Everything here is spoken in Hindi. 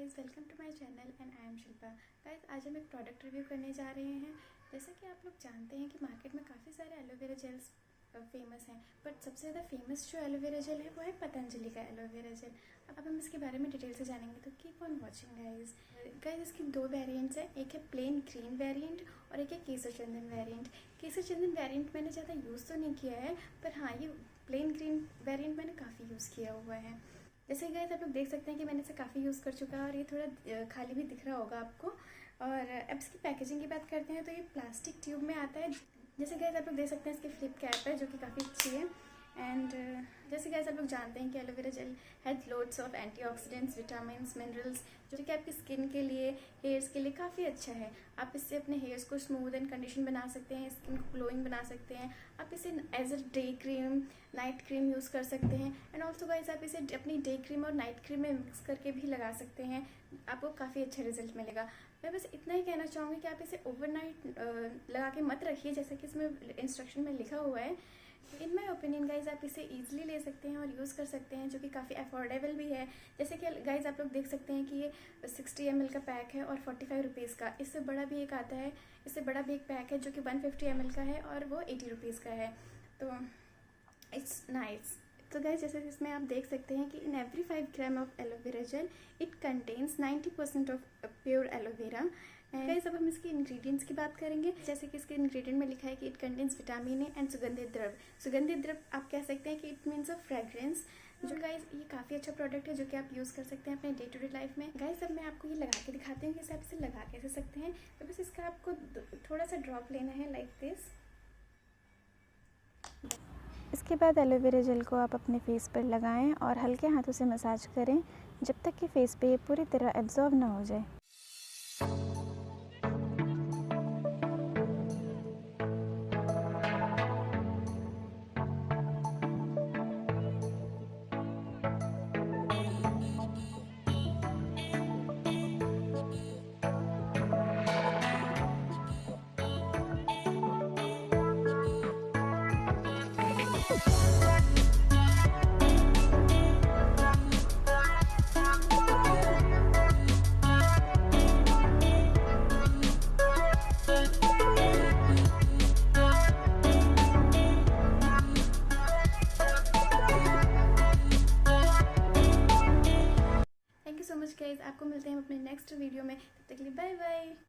Guys, welcome to my channel and I am Shilpa. Guys, आज हम एक प्रोडक्ट रिव्यू करने जा रहे हैं। जैसा कि आप लोग जानते हैं कि मार्केट में काफ़ी सारे एलोवेरा जेल्स फेमस हैं, बट सबसे ज़्यादा फेमस जो एलोवेरा जेल है वो है पतंजलि का एलोवेरा जेल। अब हम इसके बारे में डिटेल से जानेंगे, तो कीप ऑन वॉचिंग गाइस। इसकी दो वेरिएंट्स हैं, एक है प्लेन ग्रीन वेरिएंट और एक है केसर चंदन वेरिएंट। केसर चंदन वेरिएंट मैंने ज़्यादा यूज़ तो नहीं किया है, पर हाँ, ये प्लेन ग्रीन वेरिएंट मैंने काफ़ी यूज़ किया हुआ है। जैसे गाइस आप लोग देख सकते हैं कि मैंने इसे काफ़ी यूज़ कर चुका है और ये थोड़ा खाली भी दिख रहा होगा आपको। और अब इसकी पैकेजिंग की बात करते हैं तो ये प्लास्टिक ट्यूब में आता है। जैसे गाइस आप लोग देख सकते हैं इसकी फ्लिप कैप है जो कि काफ़ी अच्छी है। एंड जैसे गाइस आप लोग जानते हैं कि aloe vera gel has loads of antioxidants, vitamins, minerals, जो कि आपकी स्किन के लिए, हेयर्स के लिए काफ़ी अच्छा है। आप इससे अपने हेयर्स को स्मूथ एंड कंडीशन बना सकते हैं, स्किन को ग्लोइंग बना सकते हैं। आप इसे as a day cream, night cream use कर सकते हैं। एंड ऑल्सो गाइस आप इसे अपनी डे क्रीम और नाइट क्रीम में मिक्स करके भी लगा सकते हैं, आपको काफ़ी अच्छा रिजल्ट मिलेगा। मैं बस इतना ही कहना चाहूँगी कि आप इसे ओवरनाइट लगा के मत रखिए, जैसा कि इसमें इंस्ट्रक्शन में लिखा हुआ है। इन माई ओपिनियन गाइज आप इसे ईजिली ले सकते हैं और यूज़ कर सकते हैं, जो कि काफ़ी अफोर्डेबल भी है। जैसे कि गाइज आप लोग देख सकते हैं कि ये 60 ml का पैक है और 45 रुपीज़ का। इससे बड़ा भी एक आता है, इससे बड़ा भी एक पैक है जो कि 150 ml का है और वो 80 रुपीज़ का है। तो इट्स नाइस। तो गाइज जैसे इसमें आप देख सकते हैं कि in every 5 gram of aloe vera gel it contains 90% of pure aloe vera. Guys अब हम इसके इंग्रेडिएंट्स की बात करेंगे। जैसे कि इसके इंग्रेडिएंट में लिखा है कि it contains vitamin A and सुगंधित द्रव्य। सुगंधित द्रव्य आप कह सकते हैं कि इट मीन्स अ फ्रेग्रेंस। जो गाइस ये काफ़ी अच्छा प्रोडक्ट है जो कि आप यूज़ कर सकते हैं अपने डे टू डे लाइफ में। गाइस अब मैं आपको ये लगा के दिखाती हूँ कि आप इसे लगा कैसे सकते हैं। तो बस इसका आपको थोड़ा सा ड्रॉप लेना है लाइक दिस। इसके बाद एलोवेरा जेल को आप अपने फेस पर लगाएं और हल्के हाथों से मसाज करें जब तक कि फेस पे ये पूरी तरह एब्जॉर्ब ना हो जाए। Thank you so much guys. आपको मिलते हैं अपने नेक्स्ट वीडियो में, तब तक के लिए बाय बाय।